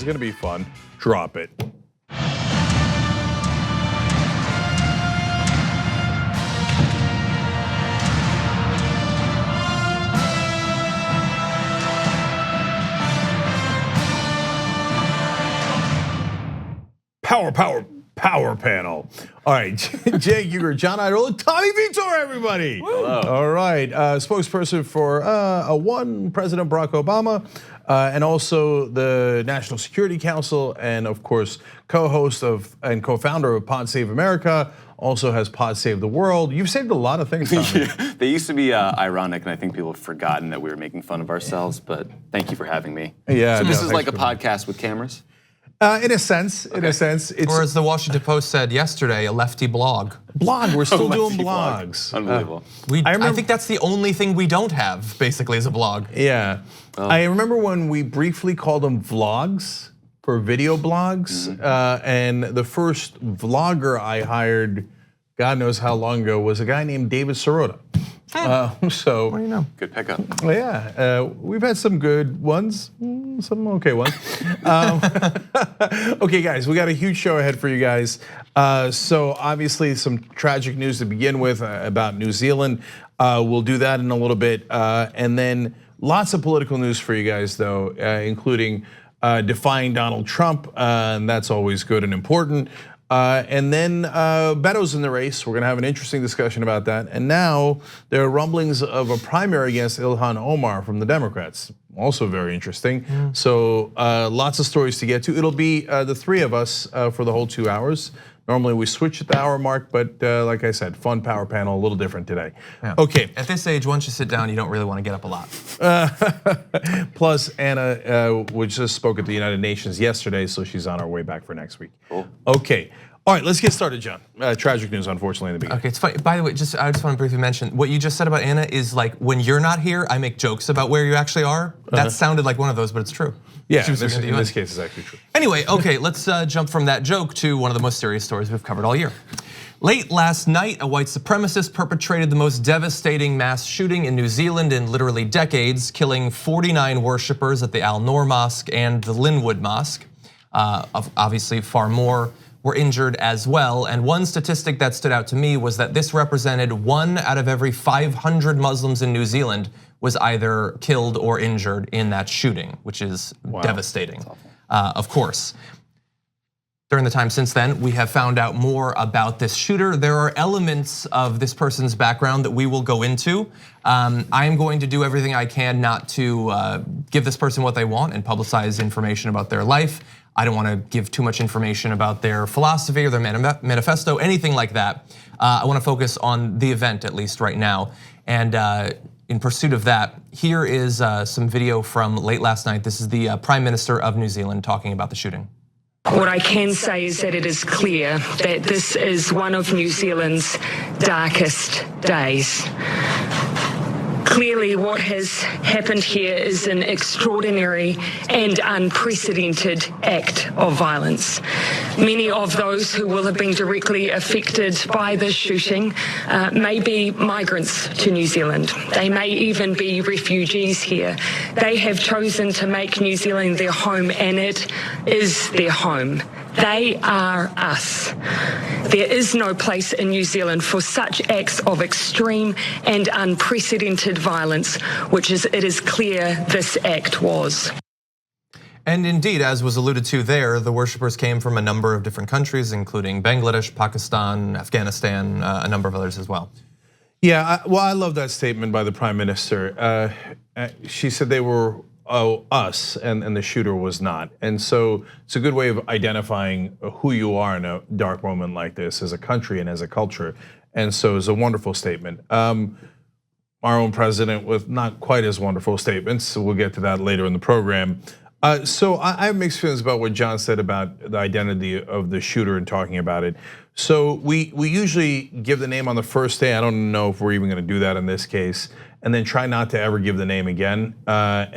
gonna be fun. Drop it. Power panel. All right, Cenk, Uygur, John Iadarola, Tommy Vietor, everybody. Hello. All right, spokesperson for President Barack Obama, and also the National Security Council, and of course, co-host of and co-founder of Pod Save America. Also has Pod Save the World. You've saved a lot of things, Tommy. Yeah, they used to be ironic, and I think people have forgotten that we were making fun of ourselves. But thank you for having me. Yeah. So this is like a podcast with cameras. In a sense, it's or as the Washington Post said yesterday, a lefty blog. We're still doing blog. blogs. Unbelievable. I think that's the only thing we don't have, basically, is a blog. Yeah, I remember when we briefly called them vlogs for video blogs, and the first vlogger I hired, God knows how long ago, was a guy named David Sirota. So what do you know? Good pickup. Yeah, we've had some good ones, some okay ones. Okay, guys, we got a huge show ahead for you guys. So obviously some tragic news to begin with about New Zealand. We'll do that in a little bit, and then lots of political news for you guys, though, including defying Donald Trump, and that's always good and important. And then Beto's in the race. We're gonna have an interesting discussion about that. And now there are rumblings of a primary against Ilhan Omar from the Democrats. Also very interesting. So lots of stories to get to. It'll be the three of us for the whole 2 hours. Normally we switch at the hour mark, but like I said, fun power panel, a little different today. Yeah. Okay. At this age, once you sit down, you don't really want to get up a lot. Plus, Anna, we just spoke at the United Nations yesterday, so she's on our way back for next week. Cool. Okay. All right, let's get started, John. Tragic news, unfortunately, in the beginning. Okay, it's funny. By the way, I just want to briefly mention what you just said about Anna is like when you're not here, I make jokes about where you actually are. That sounded like one of those, but it's true. Yeah, in this case, it's actually true. Anyway, okay, let's jump from that joke to one of the most serious stories we've covered all year. Late last night, a white supremacist perpetrated the most devastating mass shooting in New Zealand in literally decades, killing 49 worshippers at the Al Noor Mosque and the Linwood Mosque. Obviously, far more were injured as well. And one statistic that stood out to me was that this represented 1 out of every 500 Muslims in New Zealand was either killed or injured in that shooting, which is devastating, of course. During the time since then, we have found out more about this shooter. There are elements of this person's background that we will go into. I am going to do everything I can not to give this person what they want and publicize information about their life. I don't want to give too much information about their philosophy or their manifesto, anything like that. I want to focus on the event, at least right now. And in pursuit of that, here is some video from late last night. This is the Prime Minister of New Zealand talking about the shooting. What I can say is that it is clear that this is one of New Zealand's darkest days. Clearly, what has happened here is an extraordinary and unprecedented act of violence. Many of those who will have been directly affected by this shooting may be migrants to New Zealand. They may even be refugees here. They have chosen to make New Zealand their home, and it is their home. They are us. There is no place in New Zealand for such acts of extreme and unprecedented violence, which it is clear this act was. And indeed, as was alluded to there, the worshippers came from a number of different countries, including Bangladesh, Pakistan, Afghanistan, a number of others as well. Yeah, well, I love that statement by the Prime Minister. She said they were us, and the shooter was not. And so it's a good way of identifying who you are in a dark moment like this as a country and as a culture. And so it's a wonderful statement. Our own president with not quite as wonderful statements, so we'll get to that later in the program. So I have mixed feelings about what John said about the identity of the shooter and talking about it. So we usually give the name on the first day. I don't know if we're even gonna do that in this case, and then try not to ever give the name again. But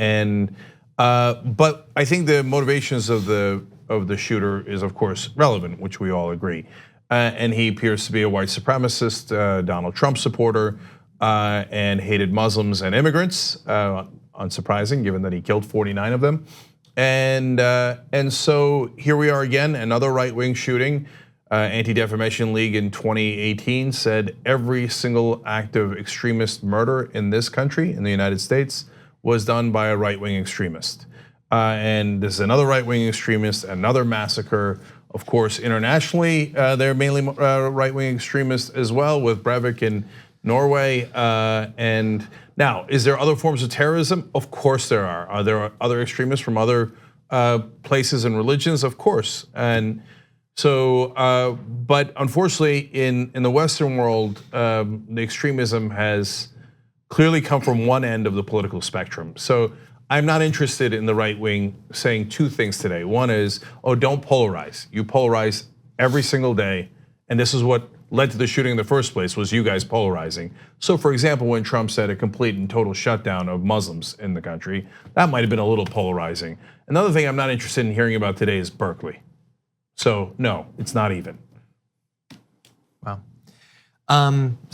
I think the motivations of the shooter is of course relevant, which we all agree. And he appears to be a white supremacist, Donald Trump supporter, and hated Muslims and immigrants. Unsurprising, given that he killed 49 of them. And so here we are again, another right-wing shooting. Anti-Defamation League in 2018 said every single act of extremist murder in this country, in the United States, was done by a right-wing extremist. And this is another right-wing extremist, another massacre. Of course, internationally, they're mainly right-wing extremists as well, with Breivik in Norway. And now, is there other forms of terrorism? Of course there are. Are there other extremists from other places and religions? Of course. And so, but unfortunately, in the Western world, the extremism has clearly come from one end of the political spectrum. So I'm not interested in the right wing saying two things today. One is, oh, don't polarize. You polarize every single day, and this is what led to the shooting in the first place, was you guys polarizing. So for example, when Trump said a complete and total shutdown of Muslims in the country, that might have been a little polarizing. Another thing I'm not interested in hearing about today is Berkeley. So no, it's not even. Wow.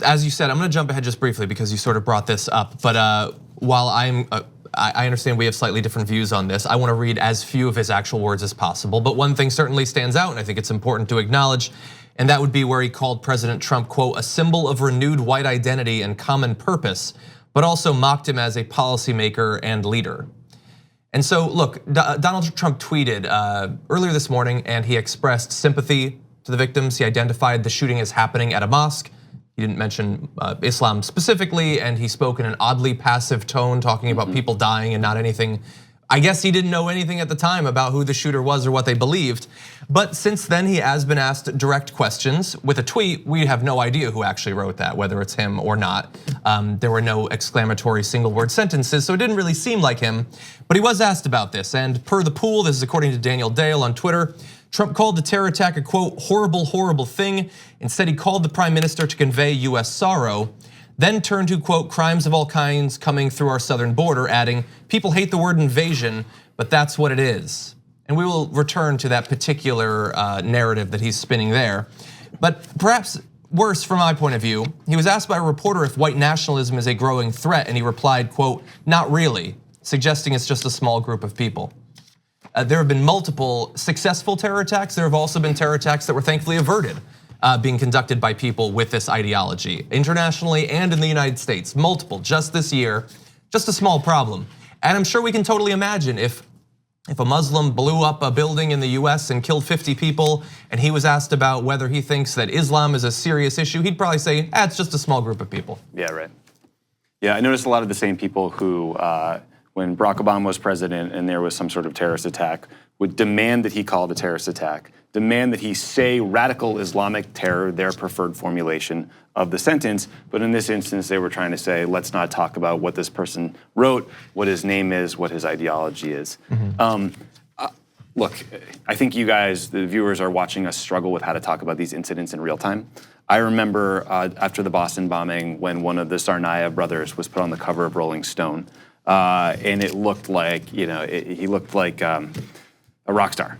As you said, I'm gonna jump ahead just briefly because you sort of brought this up, but while I understand we have slightly different views on this, I wanna read as few of his actual words as possible, but one thing certainly stands out, and I think it's important to acknowledge, and that would be where he called President Trump, quote, a symbol of renewed white identity and common purpose, but also mocked him as a policymaker and leader. And so look, Donald Trump tweeted earlier this morning, and he expressed sympathy to the victims. He identified the shooting as happening at a mosque. He didn't mention Islam specifically, and he spoke in an oddly passive tone, talking about people dying and not anything. I guess he didn't know anything at the time about who the shooter was or what they believed. But since then, he has been asked direct questions. With a tweet, we have no idea who actually wrote that, whether it's him or not. There were no exclamatory single word sentences, so it didn't really seem like him. But he was asked about this, and per The Pool, this is according to Daniel Dale on Twitter, Trump called the terror attack a, quote, horrible, horrible thing. Instead, he called the prime minister to convey US sorrow, then turned to, quote, crimes of all kinds coming through our southern border, adding, people hate the word invasion, but that's what it is. And we will return to that particular narrative that he's spinning there. But perhaps worse from my point of view, he was asked by a reporter if white nationalism is a growing threat, and he replied, quote, not really, suggesting it's just a small group of people. There have been multiple successful terror attacks. There have also been terror attacks that were thankfully averted, being conducted by people with this ideology, internationally and in the United States, multiple just this year, just a small problem. And I'm sure we can totally imagine if a Muslim blew up a building in the US and killed 50 people, and he was asked about whether he thinks that Islam is a serious issue, he'd probably say, it's just a small group of people. Yeah, right. Yeah, I noticed a lot of the same people who, when Barack Obama was president and there was some sort of terrorist attack, would demand that he call it a terrorist attack, demand that he say radical Islamic terror, their preferred formulation of the sentence. But in this instance, they were trying to say, let's not talk about what this person wrote, what his name is, what his ideology is. Look, I think you guys, the viewers, are watching us struggle with how to talk about these incidents in real time. I remember after the Boston bombing when one of the Tsarnaev brothers was put on the cover of Rolling Stone, and it looked like, he looked like a rock star.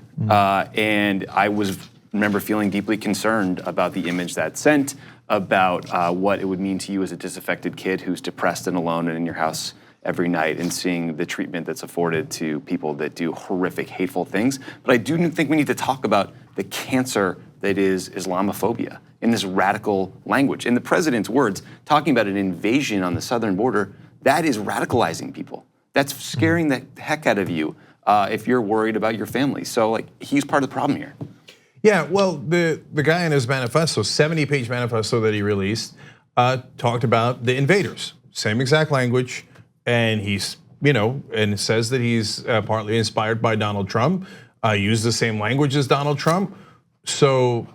And I remember feeling deeply concerned about the image that sent, about what it would mean to you as a disaffected kid who's depressed and alone and in your house every night, and seeing the treatment that's afforded to people that do horrific, hateful things. But I do think we need to talk about the cancer that is Islamophobia in this radical language. In the president's words, talking about an invasion on the southern border, that is radicalizing people. That's scaring the heck out of you if you're worried about your family. So like, he's part of the problem here. Yeah, well, the guy in his manifesto, 70-page manifesto that he released, talked about the invaders, same exact language, and he's, and says that he's partly inspired by Donald Trump, used the same language as Donald Trump. So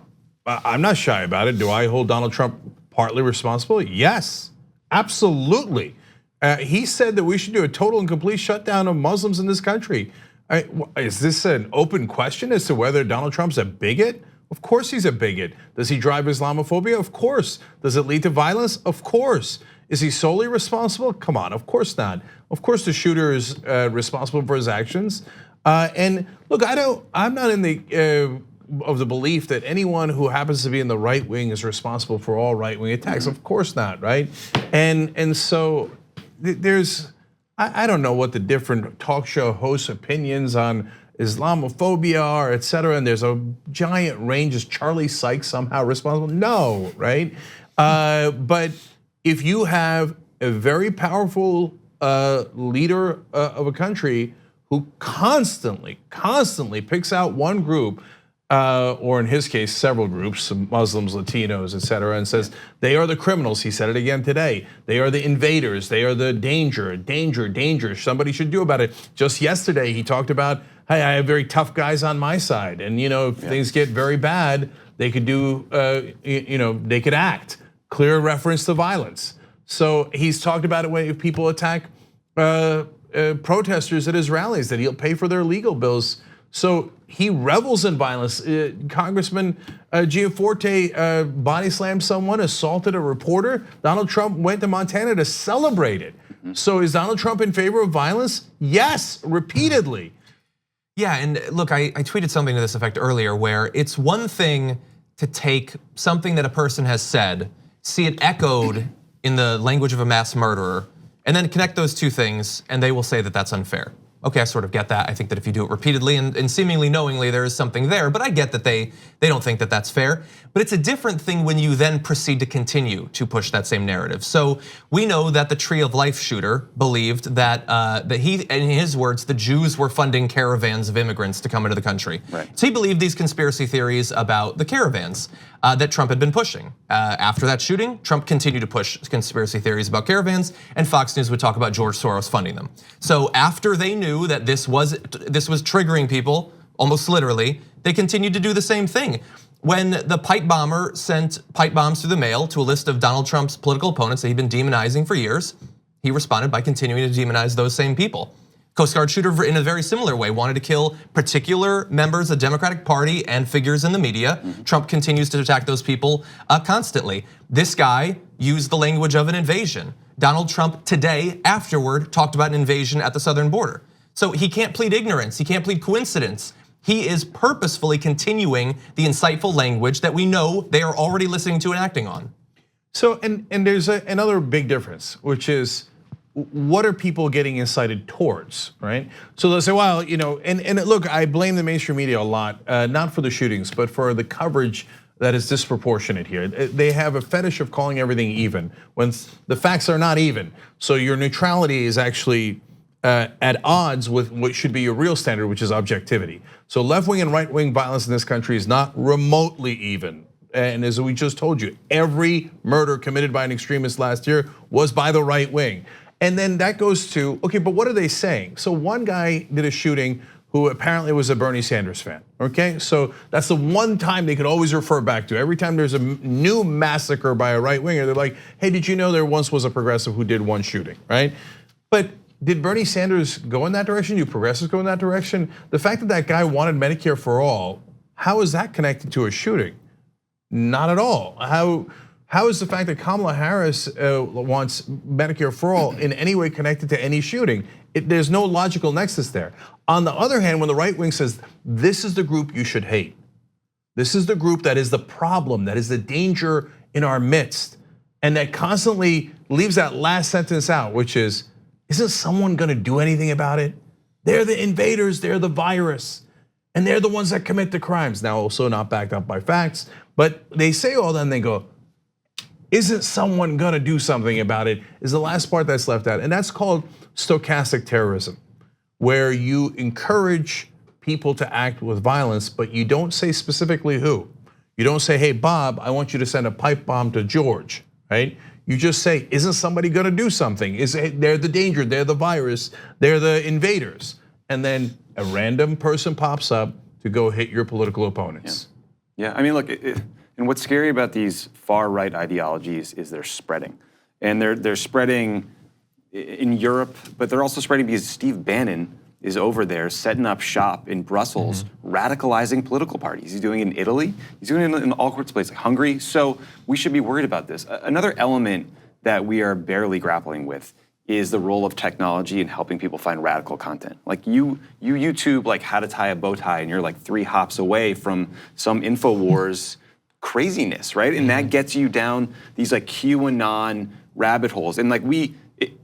I'm not shy about it. Do I hold Donald Trump partly responsible? Yes, absolutely. He said that we should do a total and complete shutdown of Muslims in this country. Is this an open question as to whether Donald Trump's a bigot? Of course he's a bigot. Does he drive Islamophobia? Of course. Does it lead to violence? Of course. Is he solely responsible? Come on, of course not. Of course the shooter is responsible for his actions. And look, I'm not in the of the belief that anyone who happens to be in the right wing is responsible for all right wing attacks. Of course not, right? And so there's I don't know what the different talk show hosts' opinions on Islamophobia are, et cetera, and there's a giant range. Is Charlie Sykes somehow responsible? No, right? But if you have a very powerful leader of a country who constantly picks out one group, or in his case, several groups, Muslims, Latinos, et cetera, and says they are the criminals. He said it again today. They are the invaders. They are the danger. Somebody should do about it. Just yesterday, he talked about, hey, I have very tough guys on my side, and if things get very bad, they could do, they could act. Clear reference to violence. So he's talked about it when if people attack protesters at his rallies, that he'll pay for their legal bills. So he revels in violence. Congressman Gianforte body slammed someone, assaulted a reporter. Donald Trump went to Montana to celebrate it. So is Donald Trump in favor of violence? Yes, repeatedly. Yeah, and look, I tweeted something to this effect earlier where it's one thing to take something that a person has said, see it echoed in the language of a mass murderer, and then connect those two things, and they will say that that's unfair. Okay, I sort of get that. I think that if you do it repeatedly and seemingly knowingly, there is something there, but I get that they don't think that that's fair. But it's a different thing when you then proceed to continue to push that same narrative. So we know that the Tree of Life shooter believed that he, in his words, the Jews were funding caravans of immigrants to come into the country. Right. So he believed these conspiracy theories about the caravans that Trump had been pushing. After that shooting, Trump continued to push conspiracy theories about caravans, and Fox News would talk about George Soros funding them. So after they knew that this was triggering people, almost literally, they continued to do the same thing. When the pipe bomber sent pipe bombs through the mail to a list of Donald Trump's political opponents that he'd been demonizing for years, he responded by continuing to demonize those same people. Coast Guard shooter in a very similar way wanted to kill particular members of the Democratic Party and figures in the media. Trump continues to attack those people constantly. This guy used the language of an invasion. Donald Trump today, afterward, talked about an invasion at the southern border. So he can't plead ignorance, he can't plead coincidence. He is purposefully continuing the insightful language that we know they are already listening to and acting on. So, and there's another big difference, which is, what are people getting incited towards, right? So they'll say, well, and look, I blame the mainstream media a lot, not for the shootings, but for the coverage that is disproportionate here. They have a fetish of calling everything even when the facts are not even. So your neutrality is actually at odds with what should be your real standard, which is objectivity. So left-wing and right-wing violence in this country is not remotely even. And as we just told you, every murder committed by an extremist last year was by the right wing. And then that goes to, okay, but what are they saying? So one guy did a shooting who apparently was a Bernie Sanders fan, okay? So that's the one time they could always refer back to. Every time there's a new massacre by a right winger, they're like, hey, did you know there once was a progressive who did one shooting, right? But did Bernie Sanders go in that direction? Do progressives go in that direction? The fact that that guy wanted Medicare for all, how is that connected to a shooting? Not at all. How is the fact that Kamala Harris wants Medicare for all in any way connected to any shooting? There's no logical nexus there. On the other hand, when the right wing says, this is the group you should hate, this is the group that is the problem, that is the danger in our midst, and that constantly leaves that last sentence out, which is, isn't someone gonna do anything about it? They're the invaders, they're the virus, and they're the ones that commit the crimes. Now, also not backed up by facts, but they say all that and they go, isn't someone gonna do something about it, is the last part that's left out. And that's called stochastic terrorism, where you encourage people to act with violence, but you don't say specifically who. You don't say, hey, Bob, I want you to send a pipe bomb to George, right? You just say, isn't somebody gonna do something? They're the danger, they're the virus, they're the invaders. And then a random person pops up to go hit your political opponents. Yeah, I mean, look, and what's scary about these far-right ideologies is they're spreading. And they're spreading in Europe, but they're also spreading because Steve Bannon is over there setting up shop in Brussels, radicalizing political parties. He's doing it in Italy, he's doing it in all sorts of places, like Hungary. So we should be worried about this. Another element that we are barely grappling with is the role of technology in helping people find radical content. Like you YouTube like how to tie a bow tie and you're like 3 hops away from some InfoWars craziness, right? And that gets you down these like QAnon rabbit holes. And like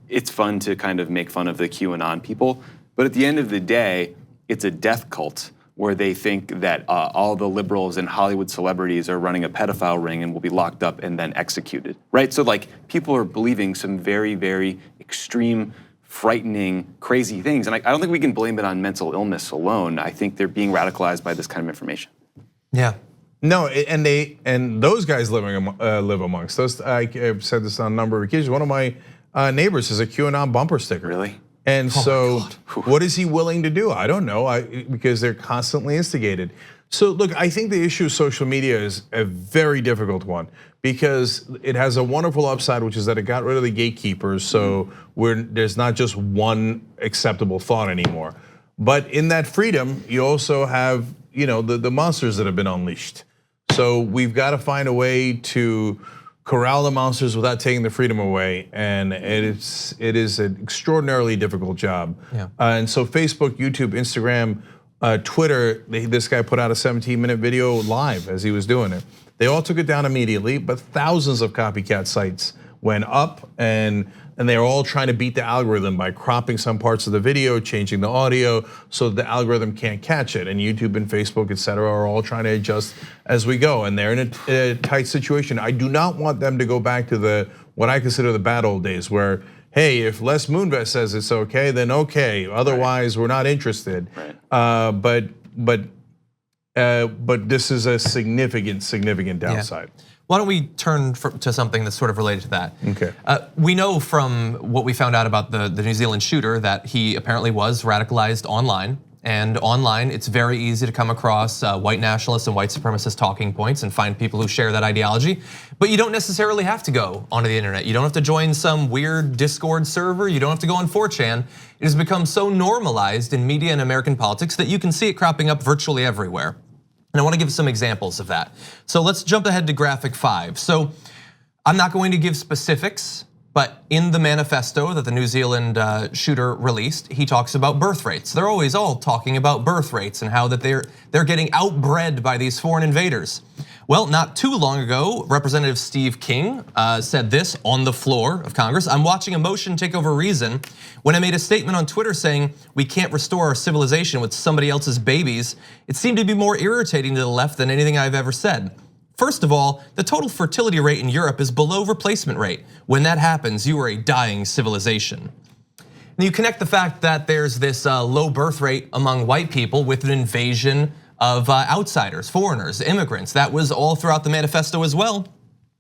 it's fun to kind of make fun of the QAnon people, but at the end of the day, it's a death cult where they think that all the liberals and Hollywood celebrities are running a pedophile ring and will be locked up and then executed, right? So like people are believing some very, very extreme, frightening, crazy things. And I don't think we can blame it on mental illness alone. I think they're being radicalized by this kind of information. Yeah. No, and those guys live amongst us. I've said this on a number of occasions. One of my neighbors has a QAnon bumper sticker. Really? And so what is he willing to do? I don't know, because they're constantly instigated. So look, I think the issue of social media is a very difficult one because it has a wonderful upside, which is that it got rid of the gatekeepers. So there's not just one acceptable thought anymore. But in that freedom, you also have the monsters that have been unleashed. So we've got to find a way to corral the monsters without taking the freedom away, and it is an extraordinarily difficult job. Yeah. And so Facebook, YouTube, Instagram, Twitter, this guy put out a 17-minute video live as he was doing it. They all took it down immediately, but thousands of copycat sites went up, and they're all trying to beat the algorithm by cropping some parts of the video, changing the audio so the algorithm can't catch it. And YouTube and Facebook, et cetera, are all trying to adjust as we go. And they're in a tight situation. I do not want them to go back to what I consider the bad old days where, hey, if Les Moonves says it's okay, then okay. Otherwise, we're not interested. Right. But this is a significant downside. Yeah. Why don't we turn to something that's sort of related to that? Okay. We know from what we found out about the New Zealand shooter that he apparently was radicalized online. And online, it's very easy to come across white nationalist and white supremacist talking points and find people who share that ideology. But you don't necessarily have to go onto the internet. You don't have to join some weird Discord server. You don't have to go on 4chan. It has become so normalized in media and American politics that you can see it cropping up virtually everywhere. And I want to give some examples of that. So let's jump ahead to graphic 5. So I'm not going to give specifics, but in the manifesto that the New Zealand shooter released, he talks about birth rates. They're always all talking about birth rates and how that they're getting outbred by these foreign invaders. Well, not too long ago, Representative Steve King said this on the floor of Congress. I'm watching emotion take over reason. When I made a statement on Twitter saying we can't restore our civilization with somebody else's babies, it seemed to be more irritating to the left than anything I've ever said. First of all, the total fertility rate in Europe is below replacement rate. When that happens, you are a dying civilization. And you connect the fact that there's this low birth rate among white people with an invasion of outsiders, foreigners, immigrants. That was all throughout the manifesto as well.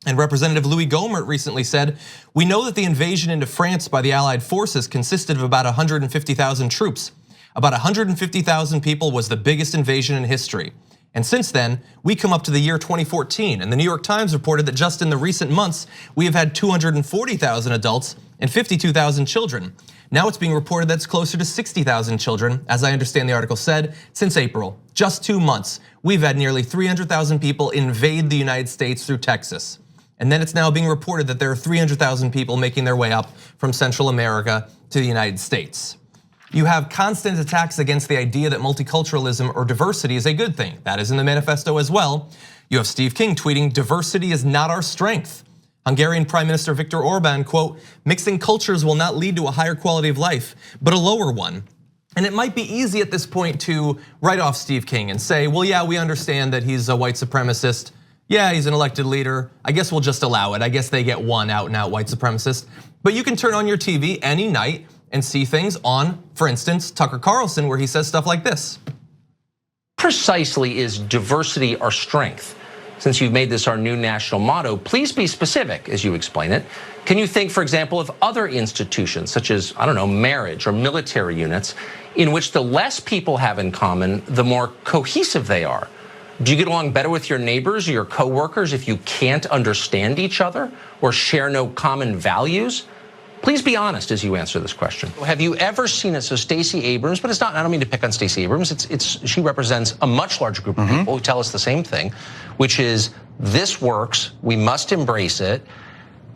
And Representative Louis Gohmert recently said, we know that the invasion into France by the Allied forces consisted of about 150,000 troops. About 150,000 people was the biggest invasion in history. And since then, we come up to the year 2014, and the New York Times reported that just in the recent months, we have had 240,000 adults and 52,000 children. Now it's being reported that's closer to 60,000 children, as I understand the article said, since April. Just 2 months, we've had nearly 300,000 people invade the United States through Texas. And then it's now being reported that there are 300,000 people making their way up from Central America to the United States. You have constant attacks against the idea that multiculturalism or diversity is a good thing. That is in the manifesto as well. You have Steve King tweeting, diversity is not our strength. Hungarian Prime Minister Viktor Orban, quote, mixing cultures will not lead to a higher quality of life, but a lower one. And it might be easy at this point to write off Steve King and say, well, yeah, we understand that he's a white supremacist. Yeah, he's an elected leader. I guess we'll just allow it. I guess they get one out and out white supremacist. But you can turn on your TV any night and see things on, for instance, Tucker Carlson, where he says stuff like this. Precisely is diversity our strength? Since you've made this our new national motto, please be specific as you explain it. Can you think, for example, of other institutions such as, I don't know, marriage or military units in which the less people have in common, the more cohesive they are? Do you get along better with your neighbors or your coworkers if you can't understand each other or share no common values? Please be honest as you answer this question. Have you ever seen it? So Stacey Abrams, but it's not, I don't mean to pick on Stacey Abrams. She represents a much larger group of people who tell us the same thing, which is this works, we must embrace it.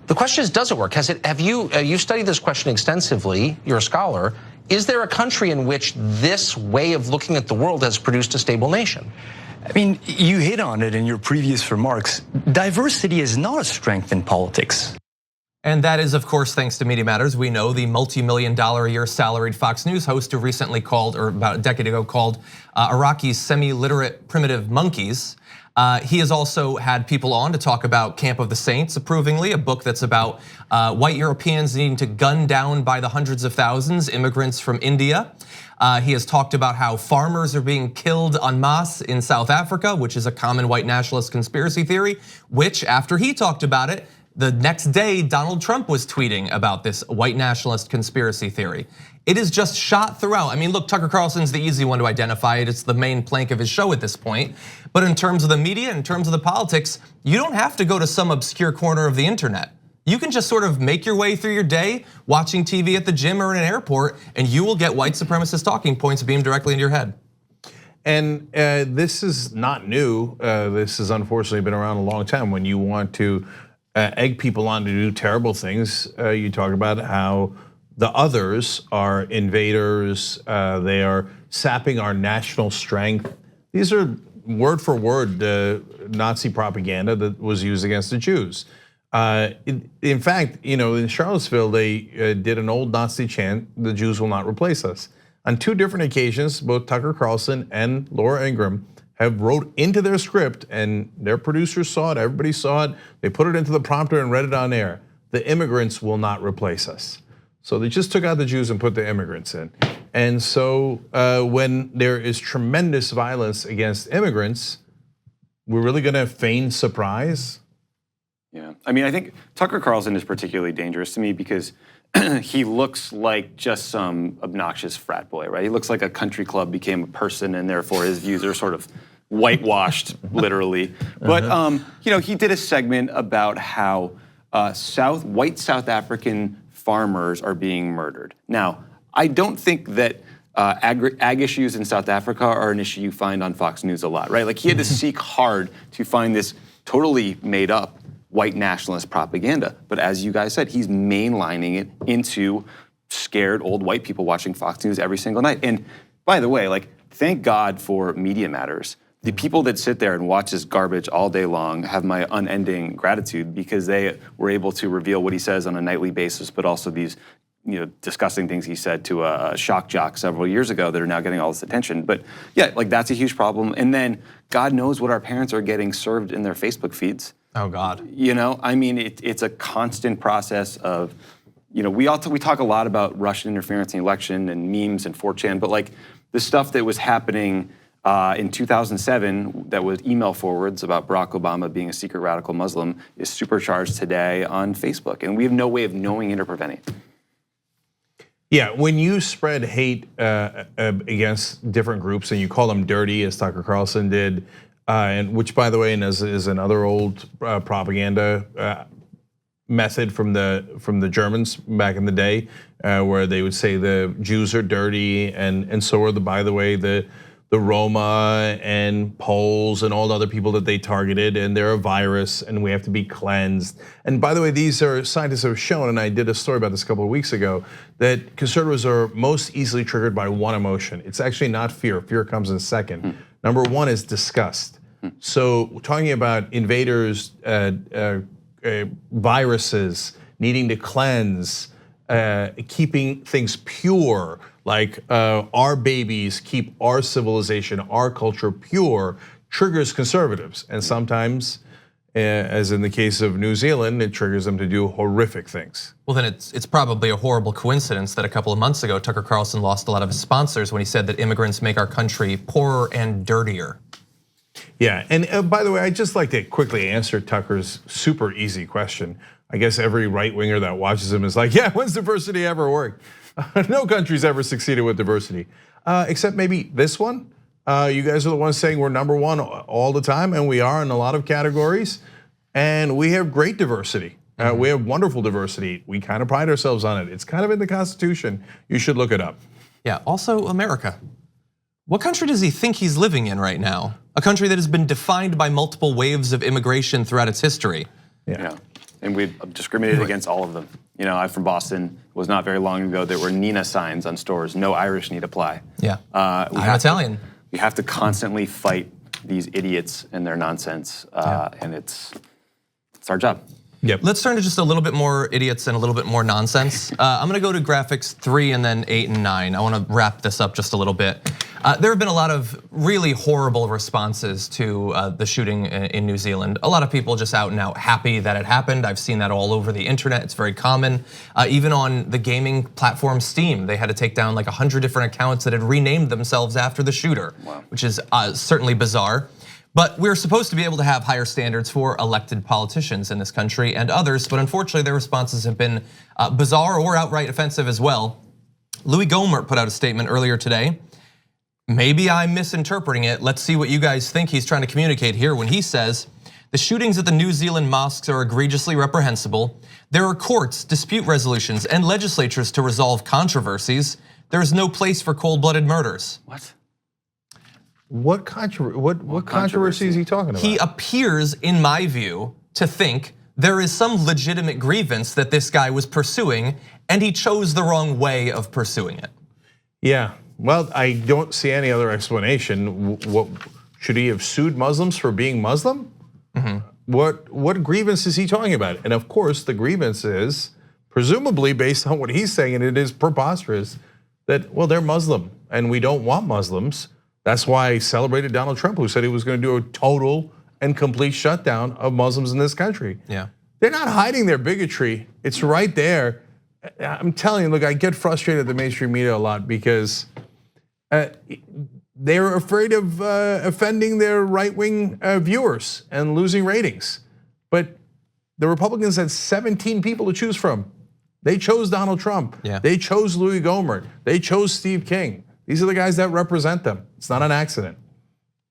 The question is, does it work? You studied this question extensively, you're a scholar. Is there a country in which this way of looking at the world has produced a stable nation? I mean, you hit on it in your previous remarks. Diversity is not a strength in politics. And that is, of course, thanks to Media Matters. We know the multi-million-dollar a year salaried Fox News host who recently called, or about a decade ago, called Iraqis semi-literate primitive monkeys. He has also had people on to talk about Camp of the Saints approvingly, a book that's about white Europeans needing to gun down by the hundreds of thousands immigrants from India. He has talked about how farmers are being killed en masse in South Africa, which is a common white nationalist conspiracy theory, which after he talked about it, the next day, Donald Trump was tweeting about this white nationalist conspiracy theory. It is just shot throughout. I mean, look, Tucker Carlson's the easy one to identify. It's the main plank of his show at this point. But in terms of the media, in terms of the politics, you don't have to go to some obscure corner of the internet. You can just sort of make your way through your day watching TV at the gym or in an airport, and you will get white supremacist talking points beamed directly into your head. And this is not new. This has unfortunately been around a long time. When you want to egg people on to do terrible things, you talk about how the others are invaders, they are sapping our national strength. These are word for word Nazi propaganda that was used against the Jews. In fact, in Charlottesville, they did an old Nazi chant, "The Jews will not replace us." On two different occasions, both Tucker Carlson and Laura Ingraham have wrote into their script, and their producers saw it, everybody saw it, they put it into the prompter and read it on air. The immigrants will not replace us. So they just took out the Jews and put the immigrants in. And so when there is tremendous violence against immigrants, we're really gonna feign surprise? Yeah, I mean, I think Tucker Carlson is particularly dangerous to me because he looks like just some obnoxious frat boy, right? He looks like a country club became a person, and therefore his views are sort of whitewashed, literally. But he did a segment about how white South African farmers are being murdered. Now, I don't think that ag issues in South Africa are an issue you find on Fox News a lot, right? Like he had to seek hard to find this totally made up white nationalist propaganda. But as you guys said, he's mainlining it into scared old white people watching Fox News every single night. And by the way, like, thank God for Media Matters. The people that sit there and watch this garbage all day long have my unending gratitude because they were able to reveal what he says on a nightly basis, but also these disgusting things he said to a shock jock several years ago that are now getting all this attention. But yeah, like that's a huge problem. And then God knows what our parents are getting served in their Facebook feeds. Oh God. I mean, it's a constant process of, we talk a lot about Russian interference in the election and memes and 4chan, but like the stuff that was happening in 2007 that was email forwards about Barack Obama being a secret radical Muslim is supercharged today on Facebook, and we have no way of knowing it or preventing it. Yeah, when you spread hate against different groups and you call them dirty, as Tucker Carlson did, and which, by the way, is another old propaganda method from the Germans back in the day, where they would say the Jews are dirty, and so are by the way the Roma and Poles and all the other people that they targeted, and they're a virus, and we have to be cleansed. And by the way, these are scientists have shown, and I did a story about this a couple of weeks ago, that conservatives are most easily triggered by one emotion. It's actually not fear. Fear comes in second. Number one is disgust. So talking about invaders, viruses, needing to cleanse, keeping things pure, like our babies keep our civilization, our culture pure, triggers conservatives. And sometimes, as in the case of New Zealand, it triggers them to do horrific things. Well, then it's probably a horrible coincidence that a couple of months ago, Tucker Carlson lost a lot of his sponsors when he said that immigrants make our country poorer and dirtier. Yeah, and by the way, I'd just like to quickly answer Tucker's super easy question. I guess every right winger that watches him is like, yeah, when's diversity ever worked? No country's ever succeeded with diversity, except maybe this one. You guys are the ones saying we're number one all the time, and we are in a lot of categories, and we have great diversity. We have wonderful diversity. We kind of pride ourselves on it. It's kind of in the Constitution. You should look it up. Yeah, also America. What country does he think he's living in right now? A country that has been defined by multiple waves of immigration throughout its history. Yeah. And we discriminated against all of them. I'm from Boston. It was not very long ago. There were Nina signs on stores. No Irish need apply. Yeah, I'm Italian. We have to constantly fight these idiots and their nonsense, and it's our job. Yep. Let's turn to just a little bit more idiots and a little bit more nonsense. I'm gonna go to graphics 3 and then 8 and 9. I wanna wrap this up just a little bit. There have been a lot of really horrible responses to the shooting in New Zealand. A lot of people just out and out happy that it happened. I've seen that all over the internet, it's very common. Even on the gaming platform Steam, they had to take down like 100 different accounts that had renamed themselves after the shooter, which is certainly bizarre. But we're supposed to be able to have higher standards for elected politicians in this country and others, but unfortunately their responses have been bizarre or outright offensive as well. Uygur put out a statement earlier today. Maybe I'm misinterpreting it. Let's see what you guys think he's trying to communicate here when he says, the shootings at the New Zealand mosques are egregiously reprehensible. There are courts, dispute resolutions, and legislatures to resolve controversies. There is no place for cold-blooded murders. What? What controversy is he talking about? He appears, in my view, to think there is some legitimate grievance that this guy was pursuing, and he chose the wrong way of pursuing it. Yeah, well, I don't see any other explanation. What should he have sued Muslims for being Muslim? What grievance is he talking about? And of course, the grievance is presumably based on what he's saying, and it is preposterous that, well, they're Muslim and we don't want Muslims. That's why I celebrated Donald Trump, who said he was going to do a total and complete shutdown of Muslims in this country. Yeah, they're not hiding their bigotry. It's right there. I'm telling you, look, I get frustrated at the mainstream media a lot because they're afraid of offending their right-wing viewers and losing ratings. But the Republicans had 17 people to choose from. They chose Donald Trump. Yeah. They chose Uygur. They chose Steve King. These are the guys that represent them. It's not an accident.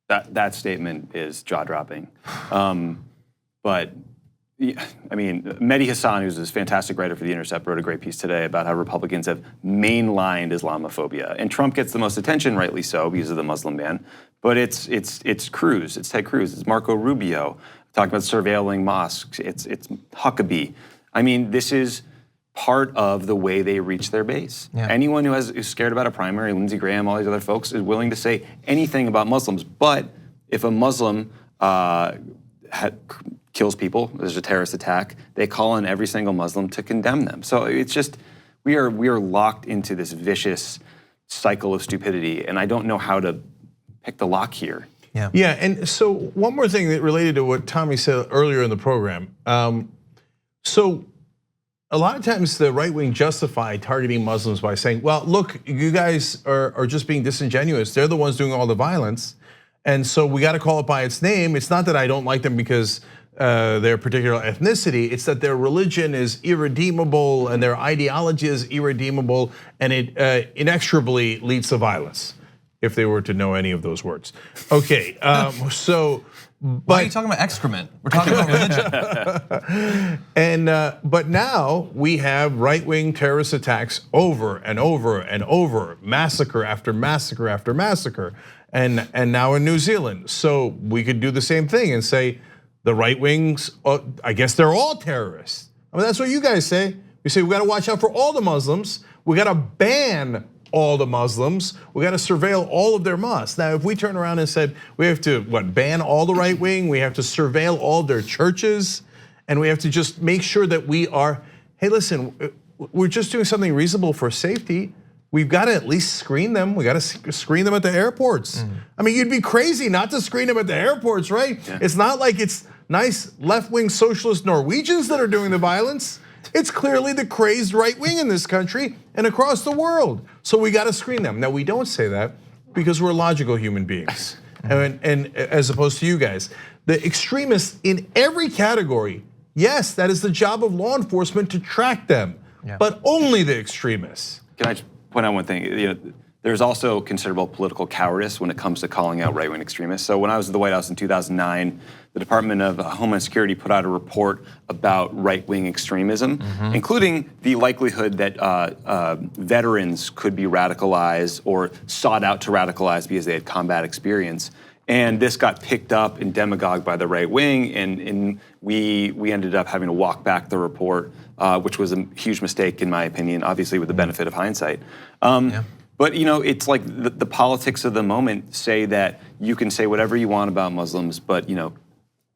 That statement is jaw-dropping. But I mean, Mehdi Hassan, who's this fantastic writer for The Intercept, wrote a great piece today about how Republicans have mainlined Islamophobia, and Trump gets the most attention, rightly so, because of the Muslim ban. But it's Cruz, it's Ted Cruz, it's Marco Rubio talking about surveilling mosques. It's Huckabee. I mean, this is part of the way they reach their base. Yeah. Anyone who's scared about a primary, Lindsey Graham, all these other folks, is willing to say anything about Muslims. But if a Muslim kills people, there's a terrorist attack, they call on every single Muslim to condemn them. So it's just, we are locked into this vicious cycle of stupidity, and I don't know how to pick the lock here. Yeah, and so one more thing that related to what Tommy said earlier in the program. So a lot of times the right wing justify targeting Muslims by saying, well, look, you guys are just being disingenuous. They're the ones doing all the violence. And so we got to call it by its name. It's not that I don't like them because their particular ethnicity, it's that their religion is irredeemable and their ideology is irredeemable, and it inexorably leads to violence, if they were to know any of those words. Okay, so. Why are you talking about excrement? We're talking about religion. And but now we have right-wing terrorist attacks over and over and over, massacre after massacre after massacre, and now in New Zealand. So we could do the same thing and say the right wings, I guess they're all terrorists. I mean, that's what you guys say. We say we got to watch out for all the Muslims. We got to ban all the Muslims. We got to surveil all of their mosques. Now, if we turn around and said we have to ban all the right wing, we have to surveil all their churches, and we have to just make sure that we are, hey, listen, we're just doing something reasonable for safety. We've got to at least screen them. We got to screen them at the airports. I mean, you'd be crazy not to screen them at the airports, right? Yeah. It's not like it's nice left-wing socialist Norwegians that are doing the violence. It's clearly the crazed right wing in this country and across the world. So we got to screen them. Now, we don't say that because we're logical human beings, and as opposed to you guys. The extremists in every category, yes, that is the job of law enforcement to track them, but only the extremists. Can I just point out one thing? There's also considerable political cowardice when it comes to calling out right-wing extremists. So when I was at the White House in 2009, the Department of Homeland Security put out a report about right-wing extremism, including the likelihood that veterans could be radicalized or sought out to radicalize because they had combat experience. And this got picked up and demagogued by the right wing, and we ended up having to walk back the report, which was a huge mistake in my opinion, obviously with the benefit of hindsight. But it's like the politics of the moment say that you can say whatever you want about Muslims, but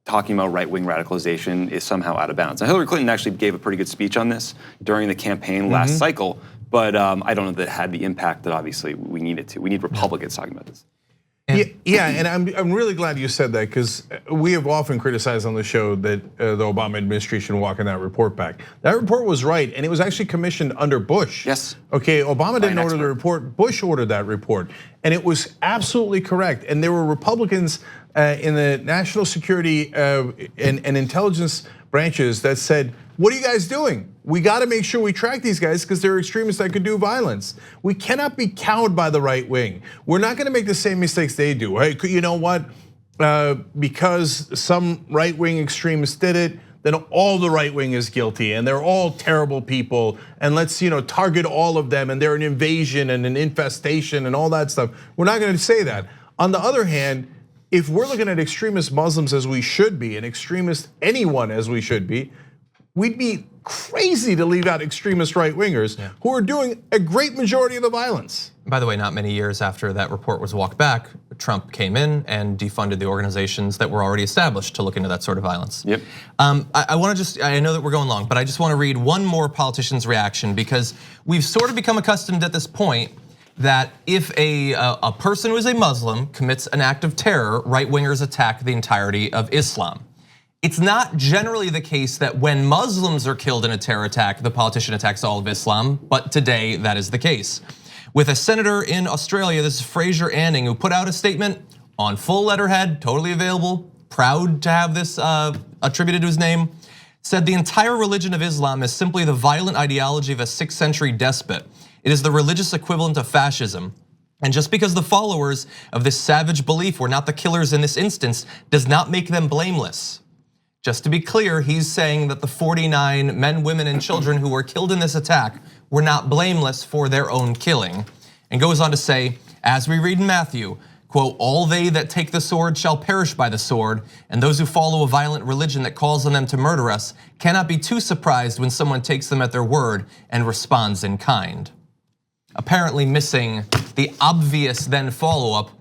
talking about right-wing radicalization is somehow out of bounds. Now, Hillary Clinton actually gave a pretty good speech on this during the campaign last cycle, but I don't know that it had the impact that obviously we need it to. We need Republicans talking about this. Yeah, and I'm really glad you said that, because we have often criticized on the show that the Obama administration walking that report back. That report was right, and it was actually commissioned under Bush. Yes. Okay, Obama didn't order the report, Bush ordered that report, and it was absolutely correct. And there were Republicans in the national security and intelligence branches that said, what are you guys doing? We got to make sure we track these guys because they're extremists that could do violence. We cannot be cowed by the right wing. We're not going to make the same mistakes they do. Hey, you know what? Because some right wing extremists did it, then all the right wing is guilty and they're all terrible people. And let's target all of them and they're an invasion and an infestation and all that stuff. We're not going to say that. On the other hand, if we're looking at extremist Muslims as we should be, and extremist anyone as we should be, we'd be crazy to leave out extremist right-wingers who are doing a great majority of the violence. By the way, not many years after that report was walked back, Trump came in and defunded the organizations that were already established to look into that sort of violence. Yep. I want to I know that we're going long, but I just want to read one more politician's reaction, because we've sort of become accustomed at this point that if a person who is a Muslim commits an act of terror, right-wingers attack the entirety of Islam. It's not generally the case that when Muslims are killed in a terror attack, the politician attacks all of Islam, but today that is the case. With a senator in Australia, this is Fraser Anning, who put out a statement on full letterhead, totally available, proud to have this attributed to his name, said the entire religion of Islam is simply the violent ideology of a 6th century despot. It is the religious equivalent of fascism. And just because the followers of this savage belief were not the killers in this instance does not make them blameless. Just to be clear, he's saying that the 49 men, women, and children who were killed in this attack were not blameless for their own killing. And goes on to say, as we read in Matthew, quote, all they that take the sword shall perish by the sword, and those who follow a violent religion that calls on them to murder us cannot be too surprised when someone takes them at their word and responds in kind. Apparently missing the obvious then follow-up,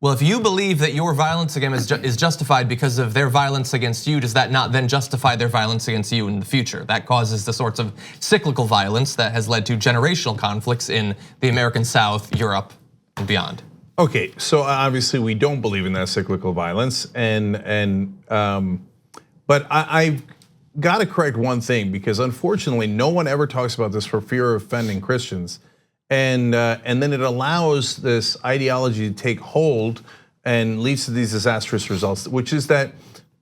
well, if you believe that your violence against is justified because of their violence against you, does that not then justify their violence against you in the future? That causes the sorts of cyclical violence that has led to generational conflicts in the American South, Europe, and beyond. Okay, so obviously we don't believe in that cyclical violence, but I've got to correct one thing, because unfortunately no one ever talks about this for fear of offending Christians. And then it allows this ideology to take hold and leads to these disastrous results, which is that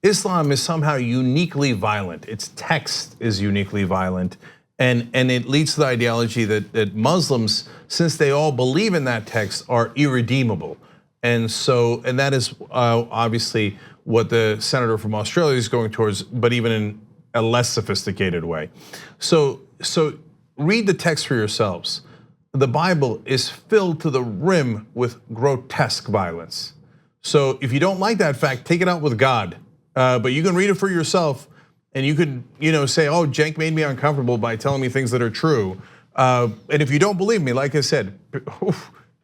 Islam is somehow uniquely violent. Its text is uniquely violent, and it leads to the ideology that Muslims, since they all believe in that text, are irredeemable. And that is obviously what the senator from Australia is going towards, but even in a less sophisticated way. So read the text for yourselves. The Bible is filled to the rim with grotesque violence. So if you don't like that fact, take it out with God. But you can read it for yourself, and you could, say, "Oh, Cenk made me uncomfortable by telling me things that are true." And if you don't believe me, like I said,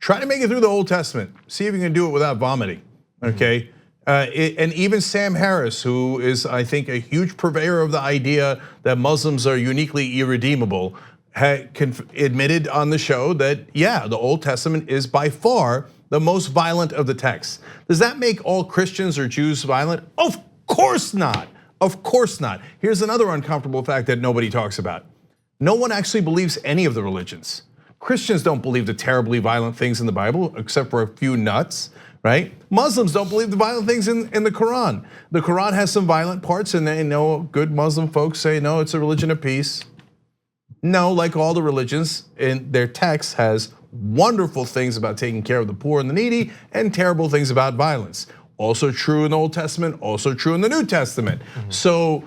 try to make it through the Old Testament. See if you can do it without vomiting. Okay. And even Sam Harris, who is, I think, a huge purveyor of the idea that Muslims are uniquely irredeemable, admitted on the show that, yeah, the Old Testament is by far the most violent of the texts. Does that make all Christians or Jews violent? Of course not. Of course not. Here's another uncomfortable fact that nobody talks about. No one actually believes any of the religions. Christians don't believe the terribly violent things in the Bible, except for a few nuts, right? Muslims don't believe the violent things in the Quran. The Quran has some violent parts, and they know good Muslim folks say, no, it's a religion of peace. No, like all the religions, in their text has wonderful things about taking care of the poor and the needy, and terrible things about violence. Also true in the Old Testament, also true in the New Testament. So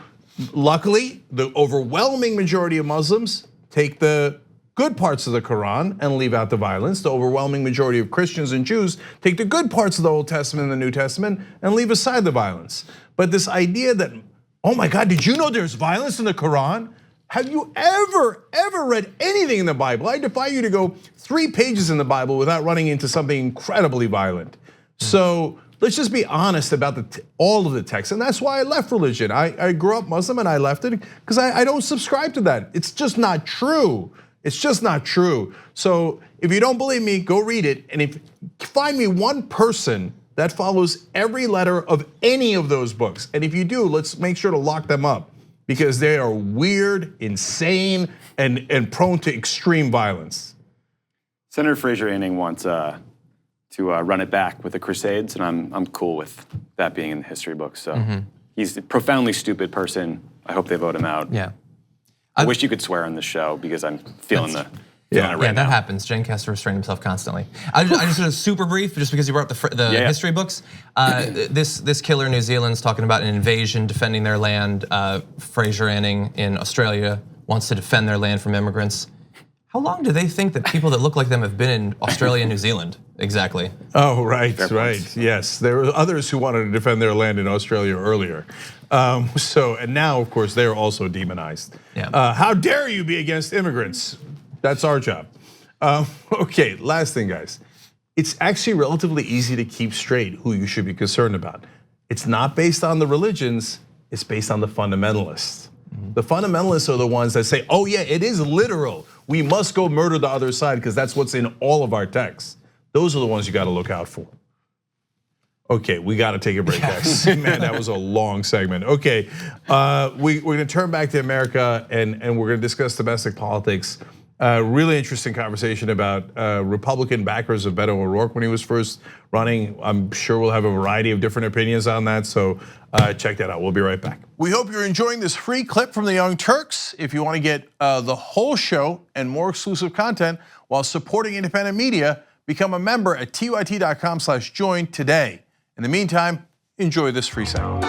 luckily, the overwhelming majority of Muslims take the good parts of the Quran and leave out the violence. The overwhelming majority of Christians and Jews take the good parts of the Old Testament and the New Testament and leave aside the violence. But this idea that, oh my God, did you know there's violence in the Quran? Have you ever read anything in the Bible? I defy you to go 3 pages in the Bible without running into something incredibly violent. So let's just be honest about all of the texts. And that's why I left religion. I grew up Muslim and I left it because I don't subscribe to that. It's just not true. It's just not true. So if you don't believe me, go read it. And if find me one person that follows every letter of any of those books. And if you do, let's make sure to lock them up because they are weird, insane, and prone to extreme violence. Senator Fraser Anning wants to run it back with the Crusades, and I'm cool with that being in the history books. So he's a profoundly stupid person. I hope they vote him out. Yeah. I wish you could swear on this show because I'm feeling it right that now. happens. Cenk has to restrain himself constantly. I just want to super brief, just because you brought up the history books. This killer in New Zealand's talking about an invasion, defending their land. Fraser Anning in Australia wants to defend their land from immigrants. How long do they think that people that look like them have been in Australia and New Zealand exactly? Oh, right. Yes, there were others who wanted to defend their land in Australia earlier. And now, of course, they're also demonized. Yeah. How dare you be against immigrants? That's our job. Okay, last thing, guys. It's actually relatively easy to keep straight who you should be concerned about. It's not based on the religions, it's based on the fundamentalists. The fundamentalists are the ones that say, oh yeah, it is literal. We must go murder the other side because that's what's in all of our texts. Those are the ones you gotta look out for. Okay, we gotta take a break, guys. Man, that was a long segment. Okay, we're gonna turn back to America and we're gonna discuss domestic politics. Really interesting conversation about Republican backers of Beto O'Rourke when he was first running. I'm sure we'll have a variety of different opinions on that, so check that out. We'll be right back. We hope you're enjoying this free clip from the Young Turks. If you want to get the whole show and more exclusive content while supporting independent media, become a member at tyt.com/join today. In the meantime, enjoy this free segment.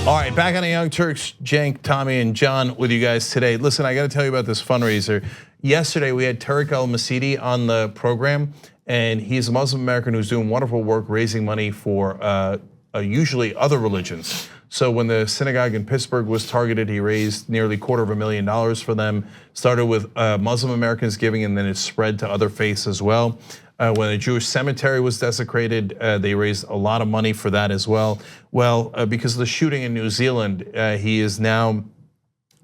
All right, back on the Young Turks, Cenk, Tommy, and John with you guys today. Listen, I got to tell you about this fundraiser. Yesterday, we had Turk al-Masidi on the program, and he's a Muslim American who's doing wonderful work raising money for usually other religions. So when the synagogue in Pittsburgh was targeted, he raised nearly $250,000 for them. Started with Muslim Americans giving, and then it spread to other faiths as well. When a Jewish cemetery was desecrated, they raised a lot of money for that as well. Well, because of the shooting in New Zealand, he is now